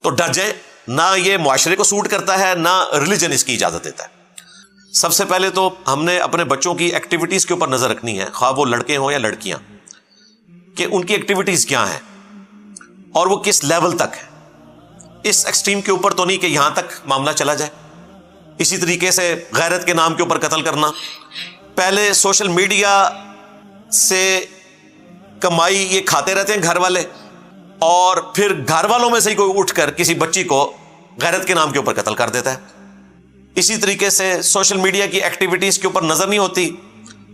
تو ڈر جائیں، نہ یہ معاشرے کو سوٹ کرتا ہے، نہ ریلیجن اس کی اجازت دیتا ہے۔ سب سے پہلے تو ہم نے اپنے بچوں کی ایکٹیویٹیز کے اوپر نظر رکھنی ہے، خواہ وہ لڑکے ہوں یا لڑکیاں، کہ ان کی ایکٹیویٹیز کیا ہیں اور وہ کس لیول تک ہے۔ اس ایکسٹریم کے اوپر تو نہیں کہ یہاں تک معاملہ چلا جائے۔ اسی طریقے سے غیرت کے نام کے اوپر قتل کرنا، پہلے سوشل میڈیا سے کمائی یہ کھاتے رہتے ہیں گھر والے، اور پھر گھر والوں میں سے ہی کوئی اٹھ کر کسی بچی کو غیرت کے نام کے اوپر قتل کر دیتا ہے۔ اسی طریقے سے سوشل میڈیا کی ایکٹیویٹیز کے اوپر نظر نہیں ہوتی،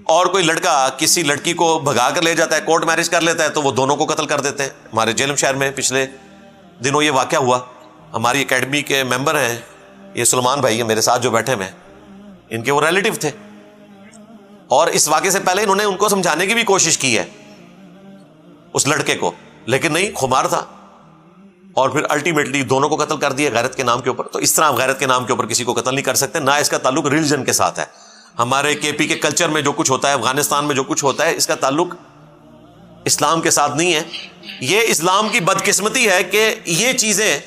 اور کوئی لڑکا کسی لڑکی کو بھگا کر لے جاتا ہے، کورٹ میرج کر لیتا ہے، تو وہ دونوں کو قتل کر دیتے ہیں۔ ہمارے جہلم شہر میں پچھلے دنوں یہ واقعہ ہوا۔ ہماری اکیڈمی کے ممبر ہیں، یہ سلمان بھائی ہیں میرے ساتھ جو بیٹھے ہوئے ہیں، ان کے وہ ریلیٹیو تھے، اور اس واقعے سے پہلے انہوں نے ان کو سمجھانے کی بھی کوشش کی ہے اس لڑکے کو، لیکن نہیں، خمار تھا، اور پھر الٹیمیٹلی دونوں کو قتل کر دیا غیرت کے نام کے اوپر۔ تو اس طرح غیرت کے نام کے اوپر کسی کو قتل نہیں کر سکتے، نہ اس کا تعلق ریلیجن کے ساتھ ہے۔ ہمارے کے پی کے کلچر میں جو کچھ ہوتا ہے، افغانستان میں جو کچھ ہوتا ہے، اس کا تعلق اسلام کے ساتھ نہیں ہے۔ یہ اسلام کی بدقسمتی ہے کہ یہ چیزیں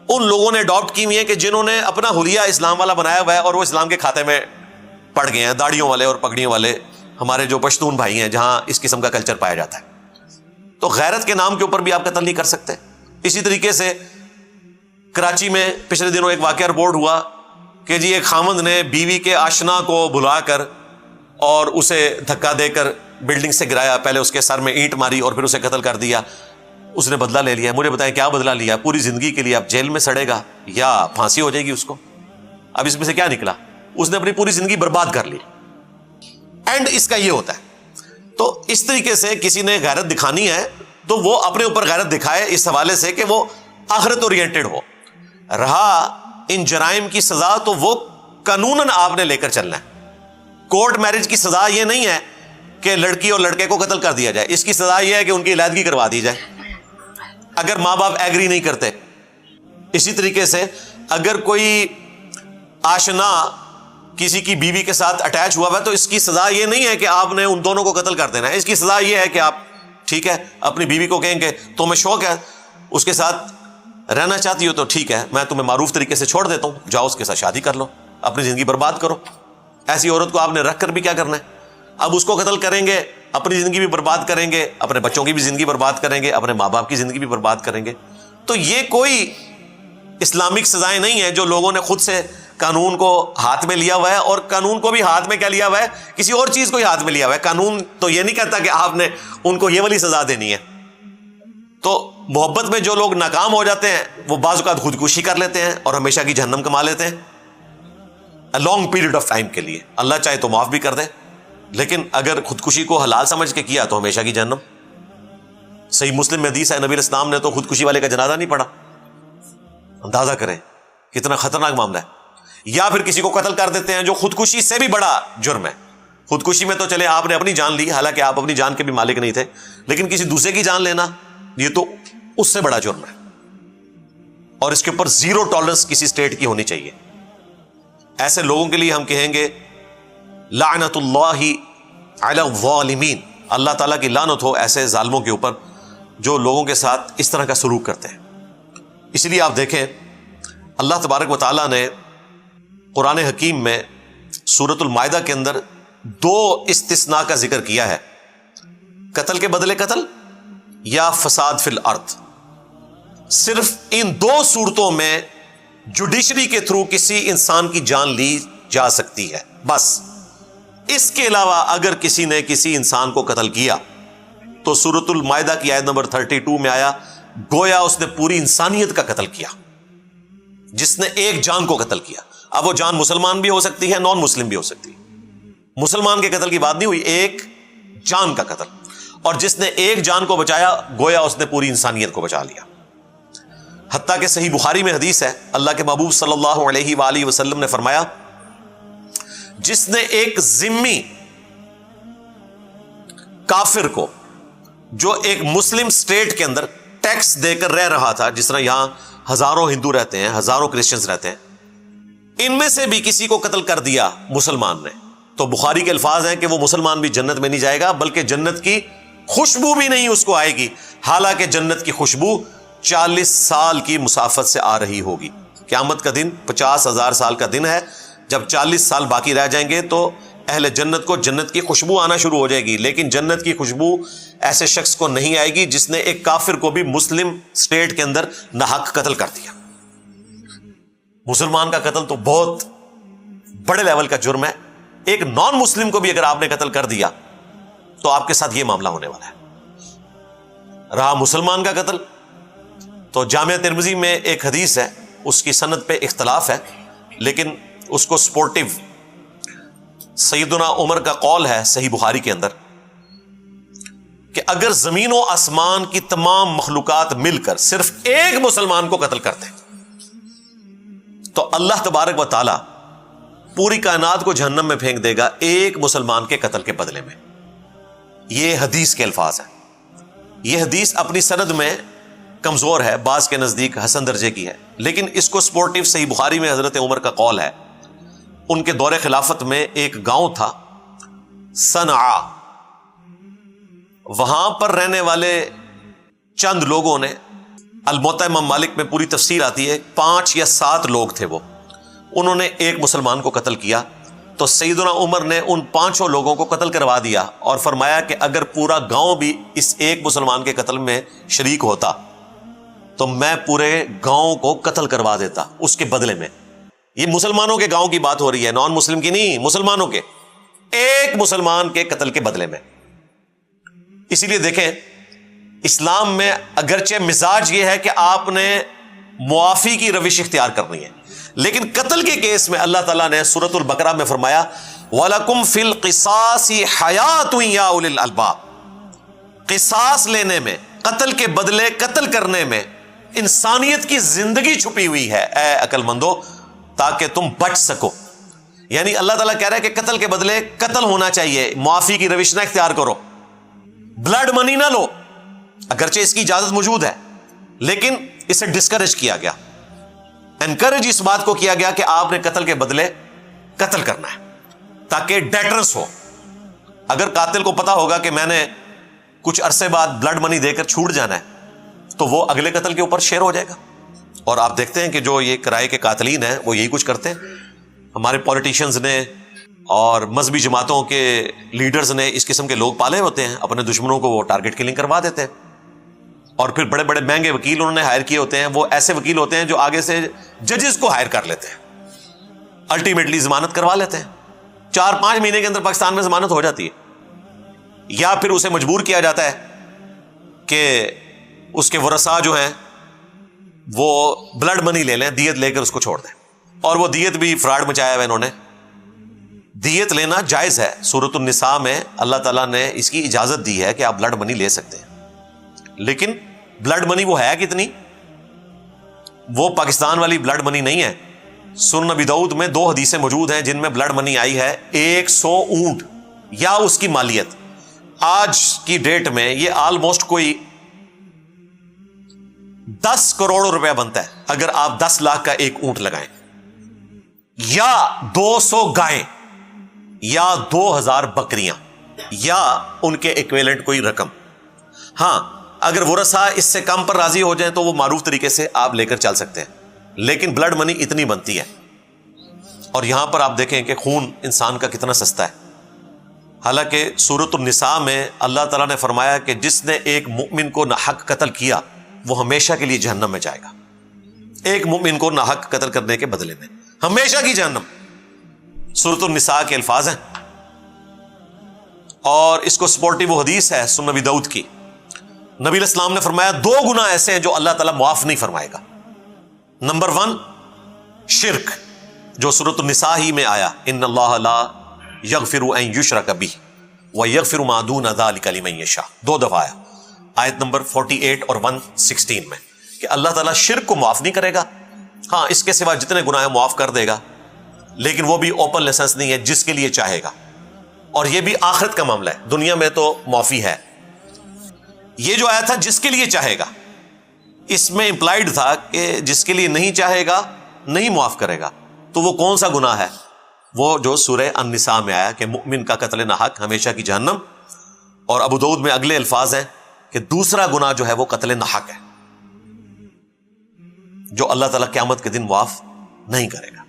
ان لوگوں نے اڈاپٹ کی ہوئی ہیں کہ جنہوں نے اپنا حلیہ اسلام والا بنایا ہوا ہے، اور وہ اسلام کے کھاتے میں پڑ گئے ہیں، داڑھیوں والے اور پگڑیوں والے ہمارے جو پشتون بھائی ہیں جہاں اس قسم کا کلچر پایا جاتا ہے۔ تو غیرت کے نام کے اوپر بھی آپ قتل نہیں کر سکتے۔ اسی طریقے سے کراچی میں پچھلے دنوں ایک واقعہ رپورٹ ہوا کہ جی ایک خاوند نے بیوی کے آشنا کو بلا کر اور اسے دھکا دے کر بلڈنگ سے گرایا، پہلے اس کے سر میں اینٹ ماری اور پھر اسے قتل کر دیا۔ اس نے بدلہ لے لیا۔ مجھے بتائیں کیا بدلہ لیا؟ پوری زندگی کے لیے اب جیل میں سڑے گا یا پھانسی ہو جائے گی اس کو؟ اب اس میں سے کیا نکلا؟ اس نے اپنی پوری زندگی برباد کر لی۔ اینڈ اس کا یہ ہوتا ہے۔ تو اس طریقے سے کسی نے غیرت دکھانی ہے تو وہ اپنے اوپر غیرت دکھائے اس حوالے سے کہ وہ آخرت اورینٹڈ ہو۔ رہا ان جرائم کی سزا تو وہ قانوناً آپ نے لے کر چلنا ہے۔ کورٹ میرج کی سزا یہ نہیں ہے کہ لڑکی اور لڑکے کو قتل کر دیا جائے، اس کی سزا یہ ہے کہ ان کی علیحدگی کروا دی جائے اگر ماں باپ ایگری نہیں کرتے۔ اسی طریقے سے اگر کوئی آشنا کسی کی بیوی کے ساتھ اٹیچ ہوا ہے تو اس کی سزا یہ نہیں ہے کہ آپ نے ان دونوں کو قتل کر دینا ہے، اس کی سزا یہ ہے کہ آپ ٹھیک ہے اپنی بیوی کو کہیں کہ تمہیں شوق ہے اس کے ساتھ رہنا چاہتی ہو تو ٹھیک ہے، میں تمہیں معروف طریقے سے چھوڑ دیتا ہوں، جاؤ اس کے ساتھ شادی کر لو، اپنی زندگی برباد کرو۔ ایسی عورت کو آپ نے رکھ کر بھی کیا کرنا ہے؟ اب اس کو قتل کریں گے، اپنی زندگی بھی برباد کریں گے، اپنے بچوں کی بھی زندگی برباد کریں گے، اپنے ماں باپ کی زندگی بھی برباد کریں گے۔ تو یہ کوئی اسلامک سزائیں نہیں ہیں جو لوگوں نے خود سے قانون کو ہاتھ میں لیا ہوا ہے، اور قانون کو بھی ہاتھ میں کیا لیا ہوا ہے؟ کسی اور چیز کو ہی ہاتھ میں لیا ہوا ہے۔ قانون تو یہ نہیں کہتا کہ آپ نے ان کو یہ والی سزا دینی ہے۔ تو محبت میں جو لوگ ناکام ہو جاتے ہیں وہ بعض اوقات خودکشی کر لیتے ہیں اور ہمیشہ کی جہنم کما لیتے ہیں لانگ پیریڈ آف ٹائم کے لیے۔ اللہ چاہے تو معاف بھی کر دے، لیکن اگر خودکشی کو حلال سمجھ کے کیا تو ہمیشہ کی جہنم۔ صحیح مسلم میں حدیث ہے، نبی الاسلام نے تو خودکشی والے کا جنازہ نہیں پڑھا۔ اندازہ کریں کتنا خطرناک معاملہ ہے۔ یا پھر کسی کو قتل کر دیتے ہیں جو خودکشی سے بھی بڑا جرم ہے۔ خودکشی میں تو چلے آپ نے اپنی جان لی، حالانکہ آپ اپنی جان کے بھی مالک نہیں تھے، لیکن کسی دوسرے کی جان لینا یہ تو اس سے بڑا جرم ہے، اور اس کے اوپر زیرو ٹالرنس کسی اسٹیٹ کی ہونی چاہیے۔ ایسے لوگوں کے لیے ہم کہیں گے لعنت اللہ علی الظالمین، اللہ تعالیٰ کی لعنت ہو ایسے ظالموں کے اوپر جو لوگوں کے ساتھ اس طرح کا سلوک کرتے ہیں۔ اس لیے آپ دیکھیں اللہ تبارک و تعالیٰ نے قرآن حکیم میں سورۃ المائدہ کے اندر دو استثناء کا ذکر کیا ہے، قتل کے بدلے قتل یا فساد فی الارض۔ صرف ان دو صورتوں میں جوڈیشری کے تھرو کسی انسان کی جان لی جا سکتی ہے، بس۔ اس کے علاوہ اگر کسی نے کسی انسان کو قتل کیا تو سورۃ المائدہ کی آیت نمبر 32 میں آیا گویا اس نے پوری انسانیت کا قتل کیا، جس نے ایک جان کو قتل کیا۔ اب وہ جان مسلمان بھی ہو سکتی ہے، نان مسلم بھی ہو سکتی ہے۔ مسلمان کے قتل کی بات نہیں ہوئی، ایک جان کا قتل، اور جس نے ایک جان کو بچایا گویا اس نے پوری انسانیت کو بچا لیا۔ حتیٰ کہ صحیح بخاری میں حدیث ہے، اللہ کے محبوب صلی اللہ علیہ وآلہ وسلم نے فرمایا جس نے ایک ذمی کافر کو جو ایک مسلم سٹیٹ کے اندر ٹیکس دے کر رہ رہا تھا، جس طرح یہاں ہزاروں ہندو رہتے ہیں، ہزاروں کرسچنز رہتے ہیں، ان میں سے بھی کسی کو قتل کر دیا مسلمان نے، تو بخاری کے الفاظ ہیں کہ وہ مسلمان بھی جنت میں نہیں جائے گا، بلکہ جنت کی خوشبو بھی نہیں اس کو آئے گی، حالانکہ جنت کی خوشبو 40 سال کی مسافت سے آ رہی ہوگی. قیامت کا دن 50,000 سال کا دن ہے. جب 40 سال باقی رہ جائیں گے تو اہل جنت کو جنت کی خوشبو آنا شروع ہو جائے گی. لیکن جنت کی خوشبو ایسے شخص کو نہیں آئے گی جس نے ایک کافر کو بھی مسلم سٹیٹ کے اندر ناحق قتل کر دیا. مسلمان کا قتل تو بہت بڑے لیول کا جرم ہے. ایک نان مسلم کو بھی اگر آپ نے قتل کر دیا تو آپ کے ساتھ یہ معاملہ ہونے والا ہے. رہا مسلمان کا قتل تو جامعہ ترمذی میں ایک حدیث ہے, اس کی سند پہ اختلاف ہے, لیکن اس کو سپورٹیو سیدنا عمر کا قول ہے صحیح بخاری کے اندر کہ اگر زمین و آسمان کی تمام مخلوقات مل کر صرف ایک مسلمان کو قتل کرتے تو اللہ تبارک و تعالی پوری کائنات کو جہنم میں پھینک دے گا ایک مسلمان کے قتل کے بدلے میں. یہ حدیث کے الفاظ ہیں. یہ حدیث اپنی سند میں کمزور ہے, بعض کے نزدیک حسن درجے کی ہے, لیکن اس کو سپورٹیو صحیح بخاری میں حضرت عمر کا قول ہے. ان کے دور خلافت میں ایک گاؤں تھا صنعاء, وہاں پر رہنے والے چند لوگوں نے, الموطا امام مالک میں پوری تفسیر آتی ہے, 5 یا 7 لوگ تھے وہ, انہوں نے ایک مسلمان کو قتل کیا. تو سیدنا عمر نے ان 5 لوگوں کو قتل کروا دیا اور فرمایا کہ اگر پورا گاؤں بھی اس ایک مسلمان کے قتل میں شریک ہوتا تو میں پورے گاؤں کو قتل کروا دیتا اس کے بدلے میں. یہ مسلمانوں کے گاؤں کی بات ہو رہی ہے, نان مسلم کی نہیں, مسلمانوں کے, ایک مسلمان کے قتل کے بدلے میں. اسی لیے دیکھیں اسلام میں اگرچہ مزاج یہ ہے کہ آپ نے معافی کی روش اختیار کرنی ہے, لیکن قتل کے کیس میں اللہ تعالیٰ نے سورۃ البقرہ میں فرمایا وَلَكُمْ فِي الْقِصَاصِ حَيَاةٌ يَا أُولِي الْأَلْبَابِ. قصاص لینے میں, قتل کے بدلے قتل کرنے میں انسانیت کی زندگی چھپی ہوئی ہے اے عقل مندو, تاکہ تم بچ سکو. یعنی اللہ تعالیٰ کہہ رہا ہے کہ قتل کے بدلے قتل ہونا چاہیے, معافی کی روش نہ اختیار کرو, بلڈ منی نہ لو. اگرچہ اس کی اجازت موجود ہے لیکن اسے ڈسکریج کیا گیا, انکریج اس بات کو کیا گیا کہ آپ نے قتل کے بدلے قتل کرنا ہے تاکہ ڈیٹرنس ہو. اگر قاتل کو پتا ہوگا کہ میں نے کچھ عرصے بعد بلڈ منی دے کر چھوٹ جانا ہے تو وہ اگلے قتل کے اوپر شیر ہو جائے گا. اور آپ دیکھتے ہیں کہ جو یہ کرائے کے قاتلین ہیں وہ یہی کچھ کرتے ہیں. ہمارے پولیٹیشینز نے اور مذہبی جماعتوں کے لیڈرز نے اس قسم کے لوگ پالے ہوتے ہیں, اپنے دشمنوں کو وہ ٹارگٹ کلنگ کروا دیتے ہیں. اور پھر بڑے بڑے مہنگے وکیل انہوں نے ہائر کیے ہوتے ہیں, وہ ایسے وکیل ہوتے ہیں جو آگے سے ججز کو ہائر کر لیتے ہیں, الٹیمیٹلی ضمانت کروا لیتے ہیں. 4-5 مہینے کے اندر پاکستان میں ضمانت ہو جاتی ہے, یا پھر اسے مجبور کیا جاتا ہے کہ اس کے ورثاء جو ہیں وہ بلڈ منی لے لیں, دیت لے کر اس کو چھوڑ دیں. اور وہ دیت بھی فراڈ مچایا ہوا انہوں نے. دیت لینا جائز ہے, سورۃ النساء میں اللہ تعالیٰ نے اس کی اجازت دی ہے کہ آپ بلڈ منی لے سکتے ہیں, لیکن بلڈ منی وہ ہے کتنی, وہ پاکستان والی بلڈ منی نہیں ہے. سنن نبی داؤد میں 2 حدیثیں موجود ہیں جن میں بلڈ منی آئی ہے 100 اونٹ یا اس کی مالیت. آج کی ڈیٹ میں یہ آلموسٹ کوئی 10 کروڑ روپیہ بنتا ہے اگر آپ 10 لاکھ کا ایک اونٹ لگائیں, یا 200 گائیں, یا 2000 بکریاں, یا ان کے ایکویلنٹ کوئی رقم. ہاں اگر ورثاء اس سے کم پر راضی ہو جائیں تو وہ معروف طریقے سے آپ لے کر چل سکتے ہیں, لیکن بلڈ منی اتنی بنتی ہے. اور یہاں پر آپ دیکھیں کہ خون انسان کا کتنا سستا ہے. حالانکہ سورۃ النساء میں اللہ تعالیٰ نے فرمایا کہ جس نے ایک مؤمن کو ناحق قتل کیا وہ ہمیشہ کے لیے جہنم میں جائے گا. ایک مؤمن کو ناحق قتل کرنے کے بدلے میں ہمیشہ کی جہنم. سورۃ النساء کے الفاظ ہیں, اور اس کو سپورٹیو حدیث ہے سنن نبی داؤد کی. نبی علیہ السلام نے فرمایا 2 گناہ ایسے ہیں جو اللہ تعالیٰ معاف نہیں فرمائے گا. نمبر 1 شرک, جو سورۃ النساء ہی میں آیا, ان اللہ لا یغفر ان یشرک بہ ویغفر ما دون ذلک لمن یشاء, 2 دفعہ آیا, آیت نمبر 48 اور 116 میں, کہ اللہ تعالیٰ شرک کو معاف نہیں کرے گا. ہاں اس کے سوا جتنے گناہ معاف کر دے گا, لیکن وہ بھی اوپن لائسنس نہیں ہے, جس کے لیے چاہے گا. اور یہ بھی آخرت کا معاملہ ہے, دنیا میں تو معافی ہے. یہ جو آیا تھا جس کے لیے چاہے گا, اس میں امپلائڈ تھا کہ جس کے لیے نہیں چاہے گا نہیں معاف کرے گا. تو وہ کون سا گناہ ہے؟ وہ جو سورہ النساء میں آیا کہ مؤمن کا قتل ناحق ہمیشہ کی جہنم. اور ابو داؤد میں اگلے الفاظ ہیں کہ دوسرا گناہ جو ہے وہ قتل ناحق ہے. جو اللہ تعالیٰ قیامت کے دن معاف نہیں کرے گا۔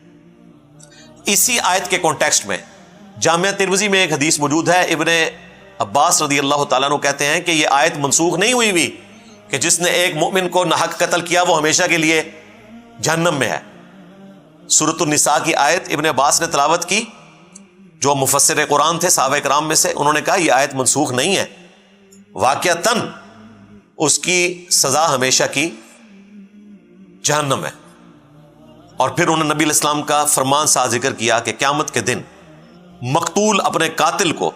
اسی آیت کے کانٹیکسٹ میں جامعہ ترمذی میں ایک حدیث موجود ہے، ابن عباس رضی اللہ تعالیٰ عنہ کہتے ہیں کہ یہ آیت منسوخ نہیں ہوئی کہ جس نے ایک مومن کو ناحق قتل کیا وہ ہمیشہ کے لیے جہنم میں ہے۔ سورۃ النساء کی آیت ابن عباس نے تلاوت کی، جو مفسر قرآن تھے صحابہ کرام میں سے، انہوں نے کہا یہ آیت منسوخ نہیں ہے، واقعتاً اس کی سزا ہمیشہ کی جہنم ہے۔ اور پھر انہوں نے نبی علیہ السلام کا فرمان ساتھ ذکر کیا کہ قیامت کے دن مقتول اپنے قاتل کو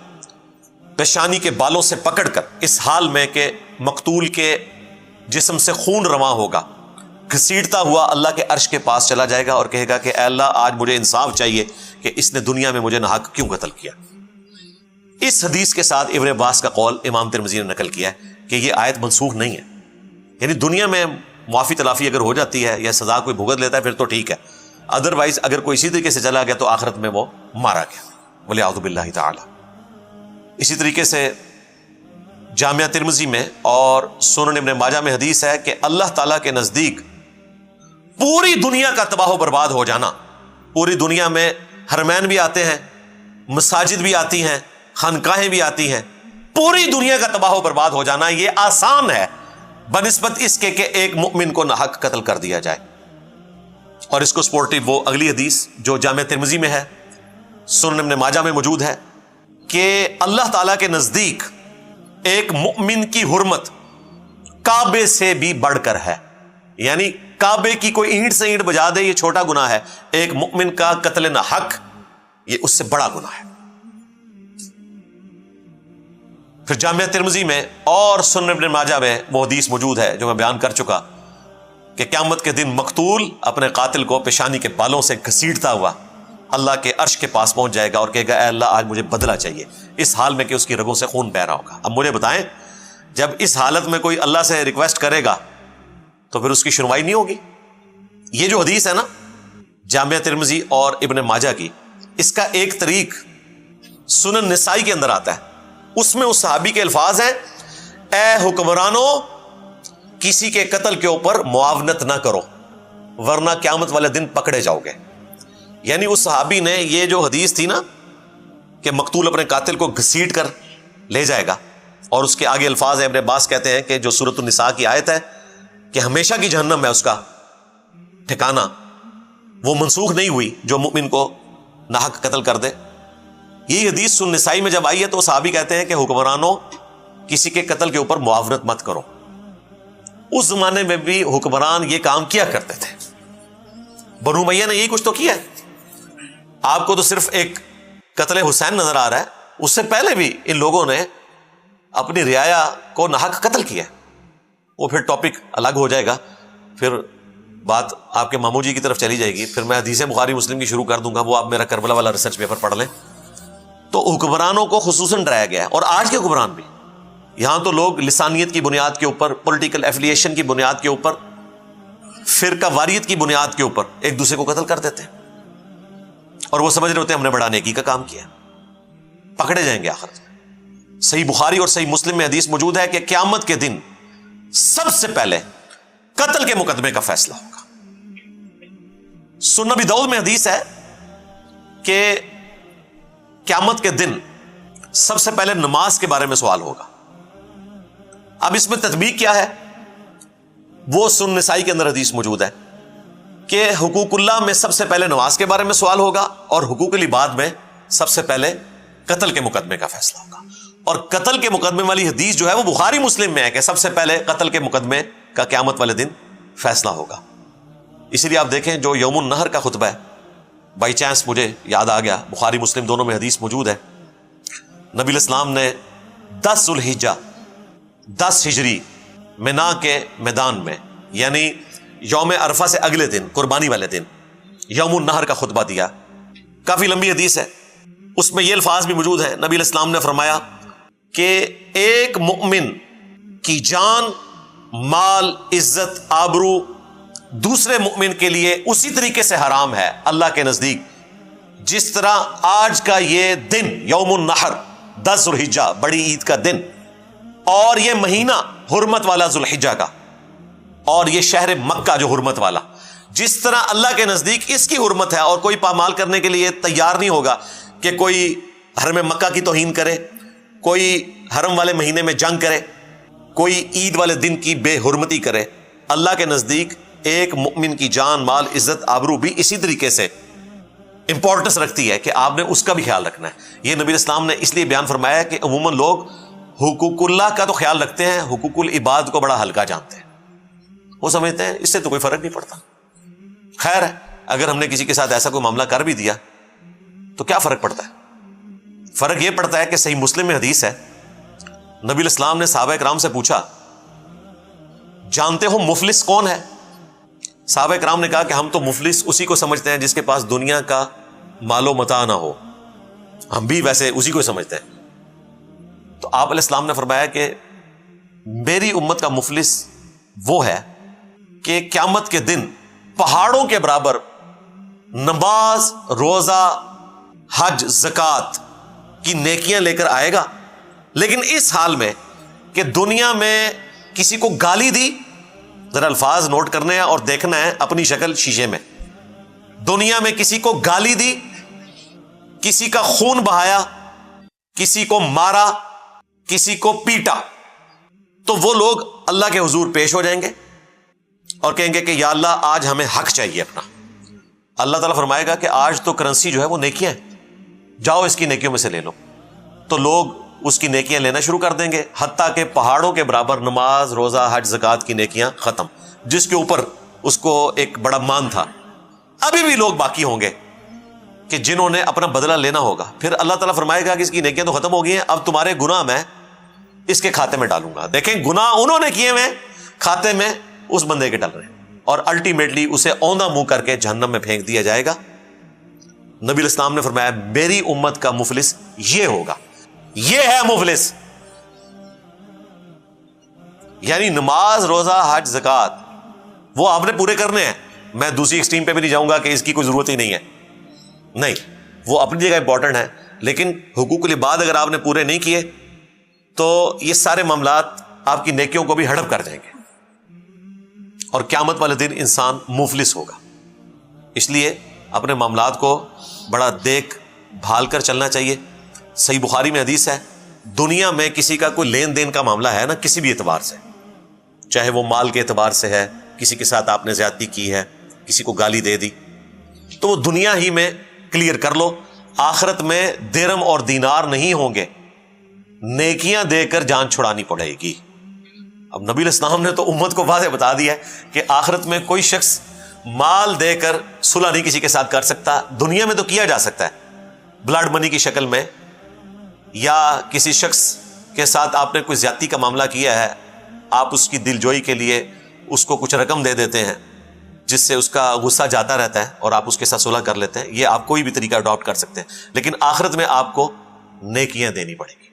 پیشانی کے بالوں سے پکڑ کر اس حال میں کہ مقتول کے جسم سے خون رواں ہوگا گھسیٹتا ہوا اللہ کے عرش کے پاس چلا جائے گا اور کہے گا کہ اے اللہ آج مجھے انصاف چاہیے کہ اس نے دنیا میں مجھے ناحق کیوں قتل کیا۔ اس حدیث کے ساتھ ابن عباس کا قول امام ترمذی نے نقل کیا ہے کہ یہ آیت منسوخ نہیں ہے، یعنی دنیا میں معافی تلافی اگر ہو جاتی ہے یا سزا کوئی بھگت لیتا ہے پھر تو ٹھیک ہے، ادروائز اگر کوئی اسی طریقے سے چلا گیا تو آخرت میں وہ مارا گیا، ولیعوذ باللہ تعالی۔ اسی طریقے سے جامعہ ترمذی میں اور سنن ابن ماجہ میں حدیث ہے کہ اللہ تعالیٰ کے نزدیک پوری دنیا کا تباہ و برباد ہو جانا، پوری دنیا میں حرمین بھی آتے ہیں، مساجد بھی آتی ہیں، خانقاہیں بھی آتی ہیں، پوری دنیا کا تباہ و برباد ہو جانا یہ آسان ہے بنسبت اس کے کہ ایک مؤمن کو ناحق قتل کر دیا جائے۔ اور اس کو سپورٹیو وہ اگلی حدیث جو جامعہ ترمذی میں ہے، سنن ابن ماجہ میں موجود ہے کہ اللہ تعالیٰ کے نزدیک ایک مؤمن کی حرمت کعبے سے بھی بڑھ کر ہے، یعنی کعبے کی کوئی اینٹ سے اینٹ بجا دے یہ چھوٹا گناہ ہے، ایک مؤمن کا قتل ناحق یہ اس سے بڑا گناہ ہے۔ پھر جامعہ ترمذی میں اور سنن ابن ماجہ میں وہ حدیث موجود ہے جو میں بیان کر چکا کہ قیامت کے دن مقتول اپنے قاتل کو پیشانی کے بالوں سے گھسیٹتا ہوا اللہ کے عرش کے پاس پہنچ جائے گا اور کہے گا اے اللہ آج مجھے بدلہ چاہیے، اس حال میں کہ اس کی رگوں سے خون بہ رہا ہوگا۔ اب مجھے بتائیں جب اس حالت میں کوئی اللہ سے ریکویسٹ کرے گا تو پھر اس کی سنوائی نہیں ہوگی؟ یہ جو حدیث ہے نا جامعہ ترمذی اور ابن ماجہ کی، اس کا ایک طریق سنن نسائی کے اندر آتا ہے، اس میں اس صحابی کے الفاظ ہیں اے حکمرانوں کسی کے قتل کے اوپر معاونت نہ کرو ورنہ قیامت والے دن پکڑے جاؤ گے۔ یعنی اس صحابی نے یہ جو حدیث تھی نا کہ مقتول اپنے قاتل کو گھسیٹ کر لے جائے گا، اور اس کے آگے الفاظ ہیں ابن عباس کہتے ہیں کہ جو سورۃ النساء کی آیت ہے کہ ہمیشہ کی جہنم ہے اس کا ٹھکانہ، وہ منسوخ نہیں ہوئی جو مؤمن کو ناحق قتل کر دے۔ یہ حدیث سنن نسائی میں جب آئی ہے تو صحابی کہتے ہیں کہ حکمرانوں کسی کے قتل کے اوپر معاونت مت کرو۔ اس زمانے میں بھی حکمران یہ کام کیا کرتے تھے، بنو امیہ نے یہی کچھ تو کیا ہے۔ آپ کو تو صرف ایک قتل حسین نظر آ رہا ہے، اس سے پہلے بھی ان لوگوں نے اپنی رعایا کو ناحق قتل کیا، وہ پھر ٹاپک الگ ہو جائے گا، پھر بات آپ کے ماموں جی کی طرف چلی جائے گی، پھر میں حدیث بخاری مسلم کی شروع کر دوں گا، وہ آپ میرا کربلا والا ریسرچ پیپر پڑھ لیں۔ تو حکمرانوں کو خصوصاً ڈرایا گیا ہے، اور آج کے حکمران بھی، یہاں تو لوگ لسانیت کی بنیاد کے اوپر، پولیٹیکل ایفیلیشن کی بنیاد کے اوپر، فرقہ واریت کی بنیاد کے اوپر ایک دوسرے کو قتل کر دیتے ہیں، اور وہ سمجھ رہے ہوتے ہیں ہم نے بڑا نیکی کا کام کیا، پکڑے جائیں گے آخرت میں۔ صحیح بخاری اور صحیح مسلم میں حدیث موجود ہے کہ قیامت کے دن سب سے پہلے قتل کے مقدمے کا فیصلہ ہوگا۔ سنن ابی داؤد میں حدیث ہے کہ قیامت کے دن سب سے پہلے نماز کے بارے میں سوال ہوگا۔ اب اس میں تطبیق کیا ہے؟ وہ سنن نسائی کے اندر حدیث موجود ہے کہ حقوق اللہ میں سب سے پہلے نماز کے بارے میں سوال ہوگا، اور حقوق العباد میں سب سے پہلے قتل کے مقدمے کا فیصلہ ہوگا۔ اور قتل کے مقدمے والی حدیث جو ہے وہ بخاری مسلم میں ہے کہ سب سے پہلے قتل کے مقدمے کا قیامت والے دن فیصلہ ہوگا۔ اسی لیے آپ دیکھیں جو یوم النحر کا خطبہ ہے، بائی چانس مجھے یاد آ گیا، بخاری مسلم دونوں میں حدیث موجود ہے، نبی علیہ السلام نے 10 ذوالحجہ 10 ہجری منا کے میدان میں، یعنی یوم عرفہ سے اگلے دن، قربانی والے دن، یوم النحر کا خطبہ دیا۔ کافی لمبی حدیث ہے، اس میں یہ الفاظ بھی موجود ہیں، نبی علیہ السلام نے فرمایا کہ ایک مؤمن کی جان، مال، عزت، آبرو دوسرے مؤمن کے لیے اسی طریقے سے حرام ہے اللہ کے نزدیک جس طرح آج کا یہ دن یوم النحر 10 ذوالحجہ بڑی عید کا دن، اور یہ مہینہ حرمت والا ذوالحجہ کا، اور یہ شہر مکہ جو حرمت والا، جس طرح اللہ کے نزدیک اس کی حرمت ہے اور کوئی پامال کرنے کے لیے تیار نہیں ہوگا کہ کوئی حرم مکہ کی توہین کرے، کوئی حرم والے مہینے میں جنگ کرے، کوئی عید والے دن کی بے حرمتی کرے، اللہ کے نزدیک ایک مؤمن کی جان، مال، عزت، آبرو بھی اسی طریقے سے امپورٹنس رکھتی ہے کہ آپ نے اس کا بھی خیال رکھنا ہے۔ یہ نبی اسلام نے اس لیے بیان فرمایا کہ عموماً لوگ حقوق اللہ کا تو خیال رکھتے ہیں، حقوق العباد کو بڑا ہلکا جانتے ہیں، وہ سمجھتے ہیں اس سے تو کوئی فرق نہیں پڑتا۔ خیر ہے، اگر ہم نے کسی کے ساتھ ایسا کوئی معاملہ کر بھی دیا تو کیا فرق پڑتا ہے؟ فرق یہ پڑتا ہے کہ صحیح مسلم میں حدیث ہے، نبی الاسلام نے صحابہ کرام سے پوچھا جانتے ہو مفلس کون ہے؟ صحابہ کرام نے کہا کہ ہم تو مفلس اسی کو سمجھتے ہیں جس کے پاس دنیا کا مال و متاع نہ ہو، ہم بھی ویسے اسی کو سمجھتے ہیں۔ تو آپ علیہ السلام نے فرمایا کہ میری امت کا مفلس وہ ہے کہ قیامت کے دن پہاڑوں کے برابر نماز، روزہ، حج، زکوٰۃ کی نیکیاں لے کر آئے گا، لیکن اس حال میں کہ دنیا میں کسی کو گالی دی، ذرا الفاظ نوٹ کرنے ہیں اور دیکھنا ہے اپنی شکل شیشے میں، دنیا میں کسی کو گالی دی، کسی کا خون بہایا، کسی کو مارا، کسی کو پیٹا، تو وہ لوگ اللہ کے حضور پیش ہو جائیں گے اور کہیں گے کہ یا اللہ آج ہمیں حق چاہیے اپنا۔ اللہ تعالیٰ فرمائے گا کہ آج تو کرنسی جو ہے وہ نیکیاں ہیں، جاؤ اس کی نیکیوں میں سے لے لو۔ تو لوگ اس کی نیکیاں لینا شروع کر دیں گے، حتیٰ کہ پہاڑوں کے برابر نماز، روزہ، حج، زکوٰۃ کی نیکیاں ختم، جس کے اوپر اس کو ایک بڑا مان تھا۔ ابھی بھی لوگ باقی ہوں گے کہ جنہوں نے اپنا بدلہ لینا ہوگا۔ پھر اللہ تعالیٰ فرمائے گا کہ اس کی نیکیاں تو ختم ہو گئی ہیں، اب تمہارے گناہ میں اس کے کھاتے میں ڈالوں گا۔ دیکھیں گناہ انہوں نے کیے ہوئے کھاتے میں اس بندے کے ڈل رہے ہیں، اور الٹیمیٹلی اسے اوندا منہ کر کے جہنم میں پھینک دیا جائے گا۔ نبی الاسلام نے فرمایا میری امت کا مفلس یہ ہوگا، یہ ہے مفلس، یعنی نماز، روزہ، حج، زکوٰۃ وہ آپ نے پورے کرنے ہیں۔ میں دوسری ایکسٹریم پہ بھی نہیں جاؤں گا کہ اس کی کوئی ضرورت ہی نہیں ہے، نہیں، وہ اپنی جگہ امپورٹنٹ ہے، لیکن حقوق العباد اگر آپ نے پورے نہیں کیے تو یہ سارے معاملات آپ کی نیکیوں کو بھی ہڑپ کر دیں گے اور قیامت والے دن انسان مفلس ہوگا۔ اس لیے اپنے معاملات کو بڑا دیکھ بھال کر چلنا چاہیے۔ صحیح بخاری میں حدیث ہے، دنیا میں کسی کا کوئی لین دین کا معاملہ ہے نا، کسی بھی اعتبار سے، چاہے وہ مال کے اعتبار سے ہے، کسی کے ساتھ آپ نے زیادتی کی ہے، کسی کو گالی دے دی، تو وہ دنیا ہی میں کلیئر کر لو، آخرت میں درہم اور دینار نہیں ہوں گے، نیکیاں دے کر جان چھڑانی پڑے گی۔ اب نبی الاسلام نے تو امت کو واضح بتا دیا ہے کہ آخرت میں کوئی شخص مال دے کر صلح نہیں کسی کے ساتھ کر سکتا، دنیا میں تو کیا جا سکتا ہے بلڈ منی کی شکل میں، یا کسی شخص کے ساتھ آپ نے کوئی زیادتی کا معاملہ کیا ہے، آپ اس کی دل جوئی کے لیے اس کو کچھ رقم دے دیتے ہیں جس سے اس کا غصہ جاتا رہتا ہے اور آپ اس کے ساتھ صلح کر لیتے ہیں، یہ آپ کوئی بھی طریقہ اڈاپٹ کر سکتے ہیں، لیکن آخرت میں آپ کو نیکیاں دینی پڑیں گی۔